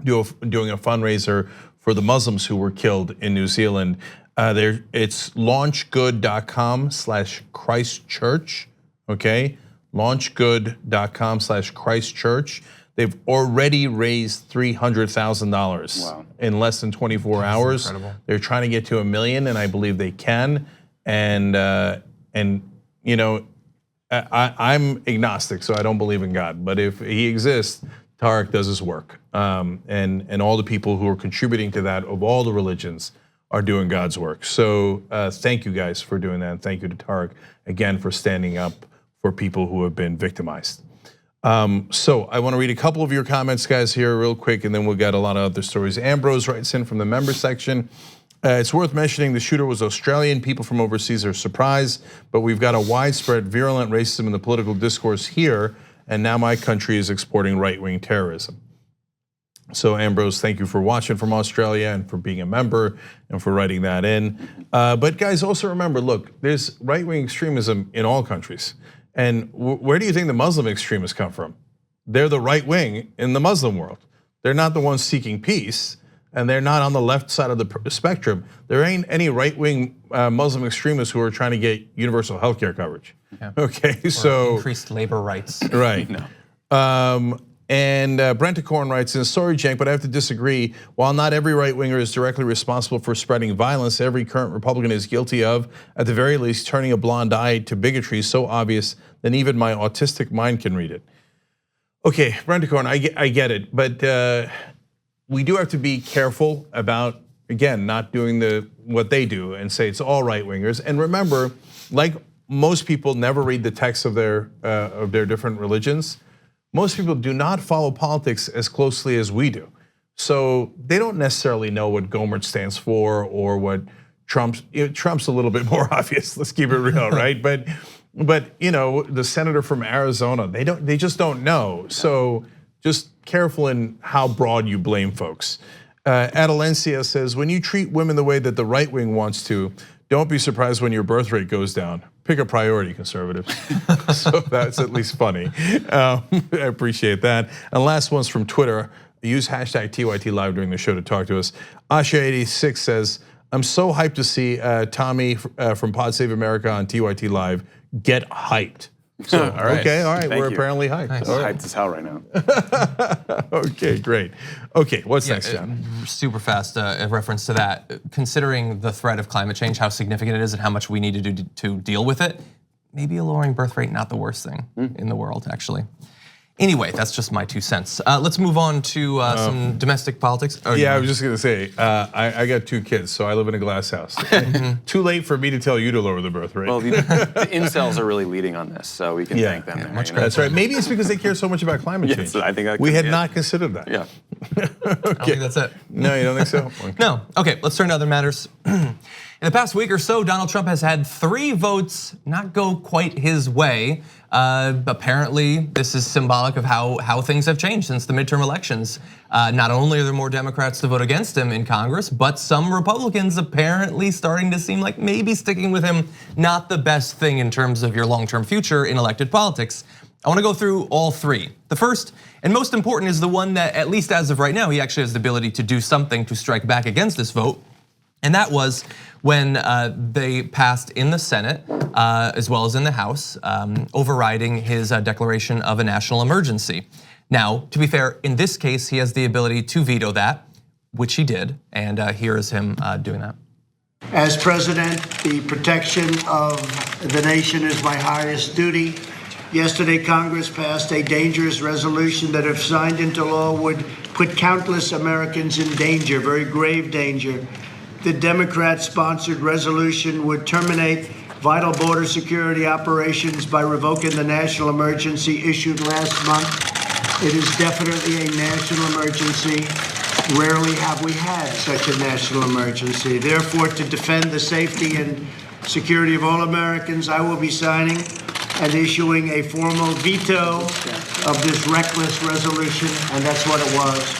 doing a fundraiser for the Muslims who were killed in New Zealand. It's launchgood.com/Christchurch, okay? Launchgood.com/Christchurch. They've already raised $300,000 in less than 24 hours. Incredible. They're trying to get to 1 million, and I believe they can. And you know, I'm agnostic, so I don't believe in God. But if he exists, Tarek does his work, and all the people who are contributing to that of all the religions are doing God's work. So thank you guys for doing that, and thank you to Tarek again for standing up for people who have been victimized. So I want to read a couple of your comments, guys, here real quick, and then we'll get a lot of other stories. Ambrose writes in from the member section. It's worth mentioning the shooter was Australian. People from overseas are surprised, but we've got a widespread virulent racism in the political discourse here, and now my country is exporting right-wing terrorism. So Ambrose, thank you for watching from Australia and for being a member and for writing that in. But guys, also remember, look, there's right-wing extremism in all countries. And where do you think the Muslim extremists come from? They're the right wing in the Muslim world. They're not the ones seeking peace, and they're not on the left side of the spectrum. There ain't any right-wing Muslim extremists who are trying to get universal healthcare coverage. Yeah. Okay, or so increased labor rights. Right. No. And Brentacorn writes in, sorry, Cenk, but I have to disagree. While not every right-winger is directly responsible for spreading violence, every current Republican is guilty of, at the very least, turning a blind eye to bigotry so obvious that even my autistic mind can read it. Okay, Brentacorn, I get it, but we do have to be careful about, again, not doing what they do and say it's all right-wingers. And remember, like most people never read the texts of their different religions, most people do not follow politics as closely as we do. So they don't necessarily know what Gohmert stands for or what Trump's a little bit more obvious, let's keep it real, right? But you know, the senator from Arizona, they just don't know. So just careful in how broad you blame folks. Adalencia says, when you treat women the way that the right wing wants to, don't be surprised when your birth rate goes down. Pick a priority, conservatives. So that's at least funny. I appreciate that. And last one's from Twitter. Use hashtag TYT Live during the show to talk to us. Asha86 says, I'm so hyped to see Tommy from Pod Save America on TYT Live get hyped. So, all right, Thank we're you. apparently hyped. Nice. All right. Hyped as hell right now. Okay, great. Okay, what's next, John? Super fast reference to that. Considering the threat of climate change, how significant it is and how much we need to do to deal with it, maybe a lowering birth rate, not the worst thing in the world, actually. Anyway, that's just my 2 cents. Let's move on to some domestic politics. Yeah, I was just gonna say, I got 2 kids, so I live in a glass house. Too late for me to tell you to lower the birth rate. Well, the incels are really leading on this, so we can thank them. There, much That's right. Maybe it's because they care so much about climate change. Yes, I think that we could had be it. not considered that. Yeah. I don't think that's it. No, you don't think so? Okay. No. Okay, let's turn to other matters. In the past week or so, Donald Trump has had 3 votes not go quite his way. Apparently, this is symbolic of how things have changed since the midterm elections. Not only are there more Democrats to vote against him in Congress, but some Republicans apparently starting to seem like maybe sticking with him, not the best thing in terms of your long-term future in elected politics. I wanna go through all 3. The first and most important is the one that, at least as of right now, he actually has the ability to do something to strike back against this vote. And that was when they passed in the Senate, as well as in the House, overriding his declaration of a national emergency. Now, to be fair, in this case, he has the ability to veto that, which he did, and here is him doing that. As president, the protection of the nation is my highest duty. Yesterday, Congress passed a dangerous resolution that, if signed into law, would put countless Americans in danger, very grave danger. The Democrat-sponsored resolution would terminate vital border security operations by revoking the national emergency issued last month. It is definitely a national emergency. Rarely have we had such a national emergency. Therefore, to defend the safety and security of all Americans, I will be signing and issuing a formal veto of this reckless resolution, and that's what it was.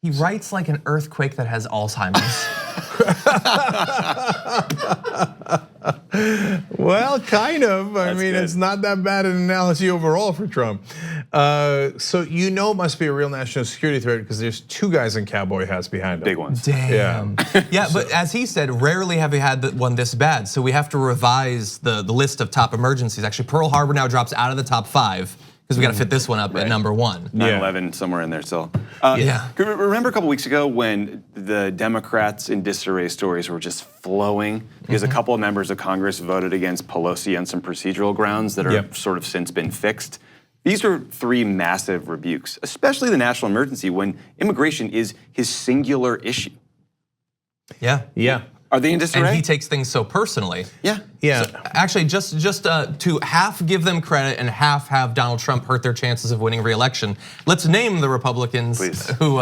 He writes like an earthquake that has Alzheimer's. Well, kind of. I mean, good. it's not that bad an analogy overall for Trump. So you know it must be a real national security threat because there's 2 guys in cowboy hats behind him. Big ones. Damn. Yeah, but as he said, rarely have we had one this bad. So we have to revise the list of top emergencies. Actually, Pearl Harbor now drops out of the top 5 because we got to fit this one up at number 1. 9/11 somewhere in there still. Yeah. Remember a couple weeks ago when the Democrats in disarray stories were just flowing because a couple of members of Congress voted against Pelosi on some procedural grounds that are sort of since been fixed. These are 3 massive rebukes, especially the national emergency when immigration is his singular issue. Yeah. Yeah. Are they in disarray? And he takes things so personally. Yeah. Yeah. So actually, just to half give them credit and half have Donald Trump hurt their chances of winning re-election, let's name the Republicans who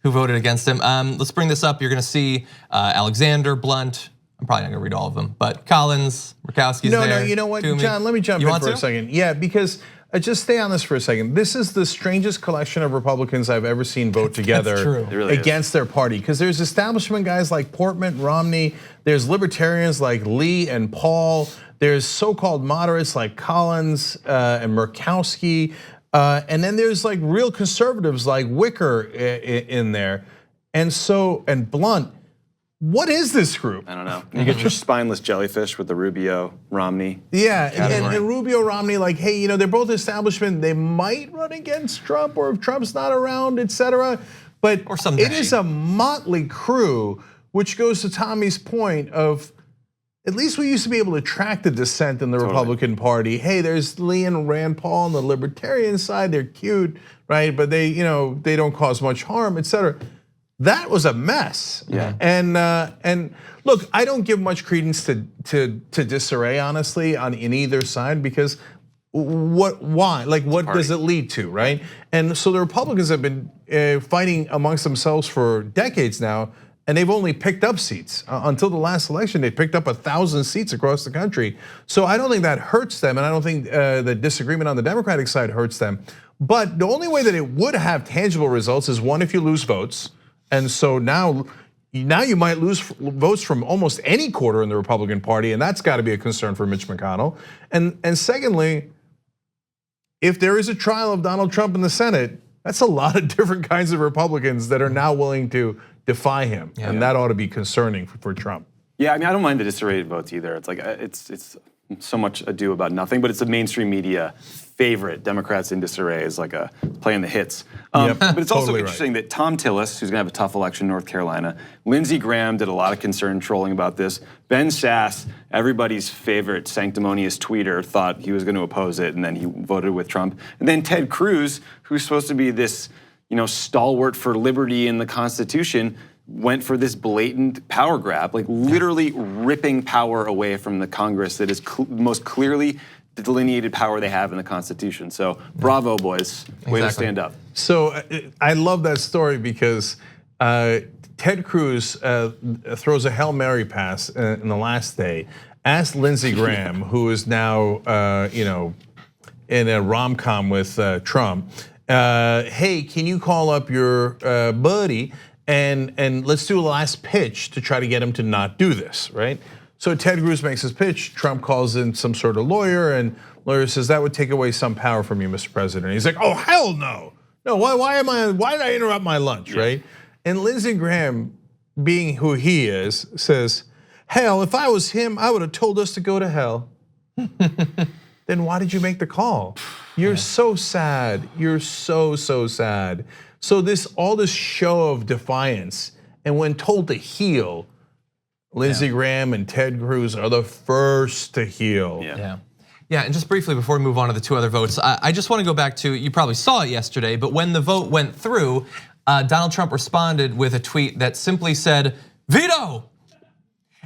voted against him. Let's bring this up. You're gonna see Alexander, Blunt. I'm probably not gonna read all of them, but Collins, Murkowski's there. No, you know what, Toomey. John, let me jump You in want for a to? second. Yeah, because just stay on this for a second. This is the strangest collection of Republicans I've ever seen vote together true. It really against their party. Because there's establishment guys like Portman, Romney, there's libertarians like Lee and Paul, there's so-called moderates like Collins and Murkowski, and then there's like real conservatives like Wicker in there. And Blunt. What is this group? I don't know. You get your spineless jellyfish with the Rubio, Romney. Yeah, and Rubio, Romney, like, hey, they're both establishment. They might run against Trump, or if Trump's not around, etc. But it is a motley crew, which goes to Tommy's point of, at least we used to be able to track the dissent in the Republican Party. Hey, there's Lee and Rand Paul on the libertarian side. They're cute, right? But they don't cause much harm, etc. That was a mess. Yeah. And look, I don't give much credence to disarray, honestly, in either side, because why? Like, what does it lead to, right? And so the Republicans have been fighting amongst themselves for decades now, and they've only picked up seats. Until the last election, they picked up 1,000 seats across the country. So I don't think that hurts them, and I don't think the disagreement on the Democratic side hurts them. But the only way that it would have tangible results is one, if you lose votes. And so now you might lose votes from almost any quarter in the Republican Party, and that's got to be a concern for Mitch McConnell. And secondly, if there is a trial of Donald Trump in the Senate, that's a lot of different kinds of Republicans that are now willing to defy him, and that ought to be concerning for Trump. Yeah, I mean, I don't mind the disarray of votes either. It's like it's so much ado about nothing, but it's the mainstream media favorite. Democrats in disarray is like a playing the hits. But it's also interesting that Tom Tillis, who's gonna have a tough election in North Carolina, Lindsey Graham did a lot of concern trolling about this. Ben Sasse, everybody's favorite sanctimonious tweeter, thought he was gonna oppose it, and then he voted with Trump. And then Ted Cruz, who's supposed to be this, stalwart for liberty in the Constitution, went for this blatant power grab, like literally ripping power away from the Congress that is most clearly the delineated power they have in the Constitution. So bravo, boys, way to stand up. So I love that story because Ted Cruz throws a Hail Mary pass in the last day, asked Lindsey Graham, who is now in a rom-com with Trump, hey, can you call up your buddy and let's do a last pitch to try to get him to not do this, right? So Ted Cruz makes his pitch, Trump calls in some sort of lawyer, and lawyer says, that would take away some power from you, Mr. President. He's like, oh, hell no. No, why did I interrupt my lunch, right? And Lindsey Graham, being who he is, says, hell, if I was him, I would have told us to go to hell. Then why did you make the call? You're so sad, you're so sad. So all this show of defiance, and when told to heel, Lindsey Graham and Ted Cruz are the first to heel. Yeah, and just briefly before we move on to the two other votes, I just want to go back to, you probably saw it yesterday, but when the vote went through, Donald Trump responded with a tweet that simply said, veto.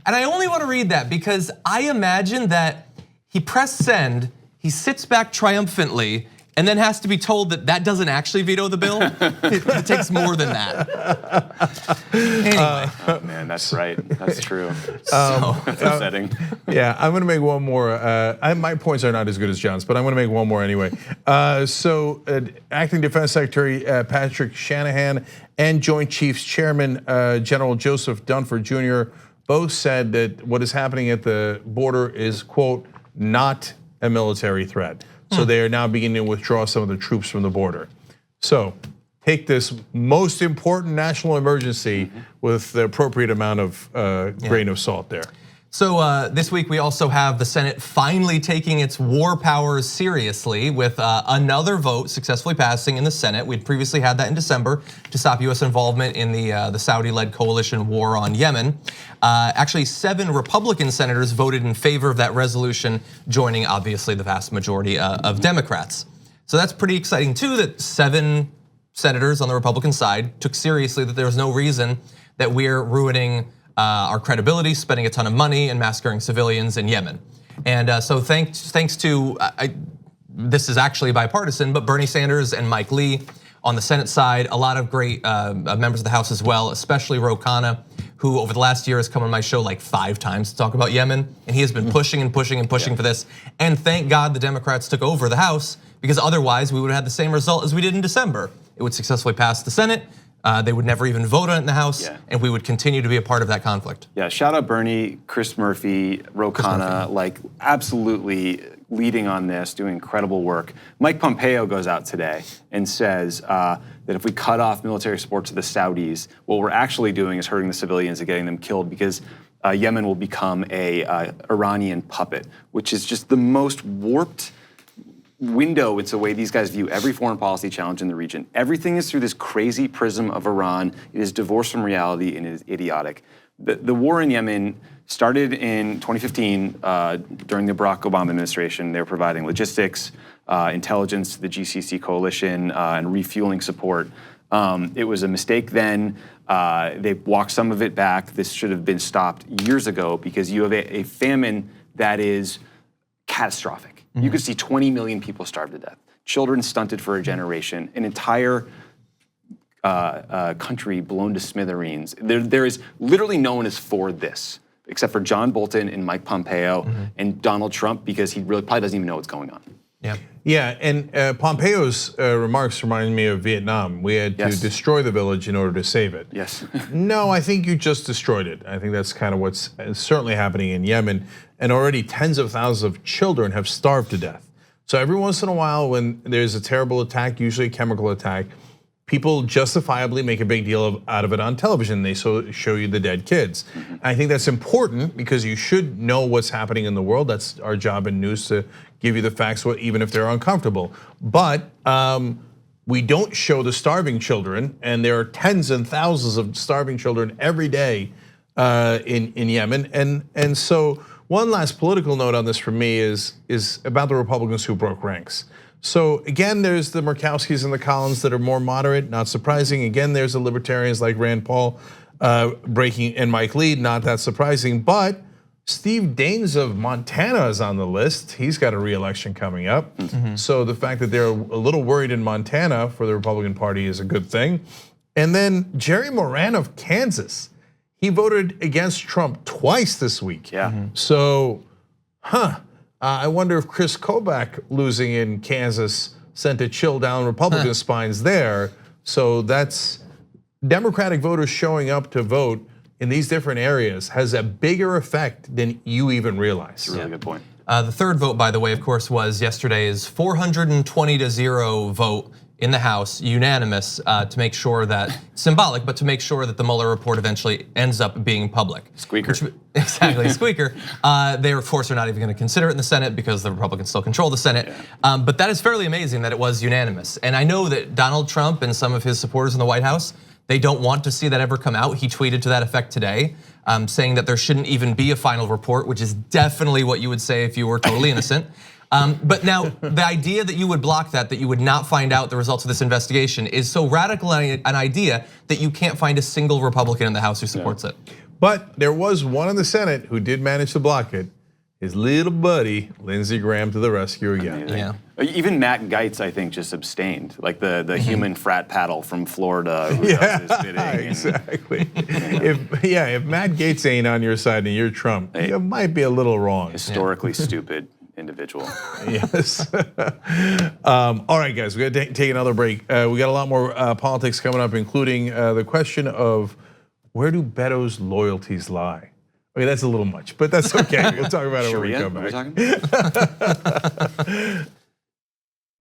And I only want to read that because I imagine that he pressed send, he sits back triumphantly, and then has to be told that that doesn't actually veto the bill. It takes more than that. Anyway. Oh man, that's right, that's true. That's upsetting. Yeah, I'm gonna make one more. My points are not as good as John's, but I'm gonna make one more anyway. So Acting Defense Secretary Patrick Shanahan and Joint Chiefs Chairman General Joseph Dunford Jr. both said that what is happening at the border is, quote, not a military threat. So they are now beginning to withdraw some of the troops from the border. So take this most important national emergency with the appropriate amount of grain of salt there. So this week we also have the Senate finally taking its war powers seriously with another vote successfully passing in the Senate. We'd previously had that in December to stop US involvement in the Saudi-led coalition war on Yemen. Actually 7 Republican senators voted in favor of that resolution, joining obviously the vast majority of Democrats. So that's pretty exciting too, that 7 senators on the Republican side took seriously that there was no reason that we're ruining our credibility, spending a ton of money and massacring civilians in Yemen. And so thanks to, this is actually bipartisan, but Bernie Sanders and Mike Lee on the Senate side, a lot of great members of the House as well, especially Ro Khanna, who over the last year has come on my show like 5 times to talk about Yemen. And he has been pushing and pushing and pushing for this. And thank God the Democrats took over the House, because otherwise we would have had the same result as we did in December. It would successfully pass the Senate. They would never even vote on it in the House, and we would continue to be a part of that conflict. Yeah, shout out Bernie, Chris Murphy, Ro Khanna, like absolutely leading on this, doing incredible work. Mike Pompeo goes out today and says that if we cut off military support to the Saudis, what we're actually doing is hurting the civilians and getting them killed, because Yemen will become a Iranian puppet, which is just the most warped window into the way these guys view every foreign policy challenge in the region. Everything is through this crazy prism of Iran. It is divorced from reality and it is idiotic. The war in Yemen started in 2015 during the Barack Obama administration. They were providing logistics, intelligence to the GCC coalition, and refueling support. It was a mistake then. They walked some of it back. This should have been stopped years ago, because you have a famine that is catastrophic. You could see 20 million people starve to death, children stunted for a generation, an entire country blown to smithereens. There is literally no one is for this, except for John Bolton and Mike Pompeo and Donald Trump, because he really probably doesn't even know what's going on. Yeah. Yeah, and Pompeo's remarks remind me of Vietnam. We had to destroy the village in order to save it. Yes. No, I think you just destroyed it. I think that's kind of what's certainly happening in Yemen. And already tens of thousands of children have starved to death. So every once in a while when there's a terrible attack, usually a chemical attack, people justifiably make a big deal out of it on television. They show you the dead kids. I think that's important because you should know what's happening in the world. That's our job in news, to give you the facts, even if they're uncomfortable. But we don't show the starving children, and there are tens and thousands of starving children every day in Yemen. And so one last political note on this for me is about the Republicans who broke ranks. So again, there's the Murkowskis and the Collins that are more moderate, not surprising. Again, there's the libertarians like Rand Paul breaking, and Mike Lee, not that surprising. But Steve Daines of Montana is on the list. He's got a re-election coming up. So the fact that they're a little worried in Montana for the Republican Party is a good thing. And then Jerry Moran of Kansas, he voted against Trump twice this week. Yeah. So, I wonder if Chris Kobach losing in Kansas sent a chill down Republican spines there. So that's Democratic voters showing up to vote in these different areas has a bigger effect than you even realize. That's a really good point. The third vote, by the way, of course, was yesterday's 420-0 vote in the House, unanimous, to make sure that, symbolic, but to make sure that the Mueller report eventually ends up being public. Squeaker. Exactly, squeaker. They, of course, are not even gonna consider it in the Senate because the Republicans still control the Senate. But that is fairly amazing that it was unanimous. And I know that Donald Trump and some of his supporters in the White House, they don't want to see that ever come out. He tweeted to that effect today, saying that there shouldn't even be a final report, which is definitely what you would say if you were totally innocent. But now the idea that you would block that you would not find out the results of this investigation is so radical an idea that you can't find a single Republican in the House who supports it. But there was one in the Senate who did manage to block it. His little buddy, Lindsey Graham, to the rescue again. Yeah. Even Matt Gaetz, I think, just abstained. Like the human frat paddle from Florida who does his bidding. Exactly. If Matt Gaetz ain't on your side and you're Trump, you might be a little wrong. Historically stupid individual. Yes. All right, guys, we got to take another break. We got a lot more politics coming up, including the question of where do Beto's loyalties lie? Okay, that's a little much, but that's okay. We'll talk about it when we come back.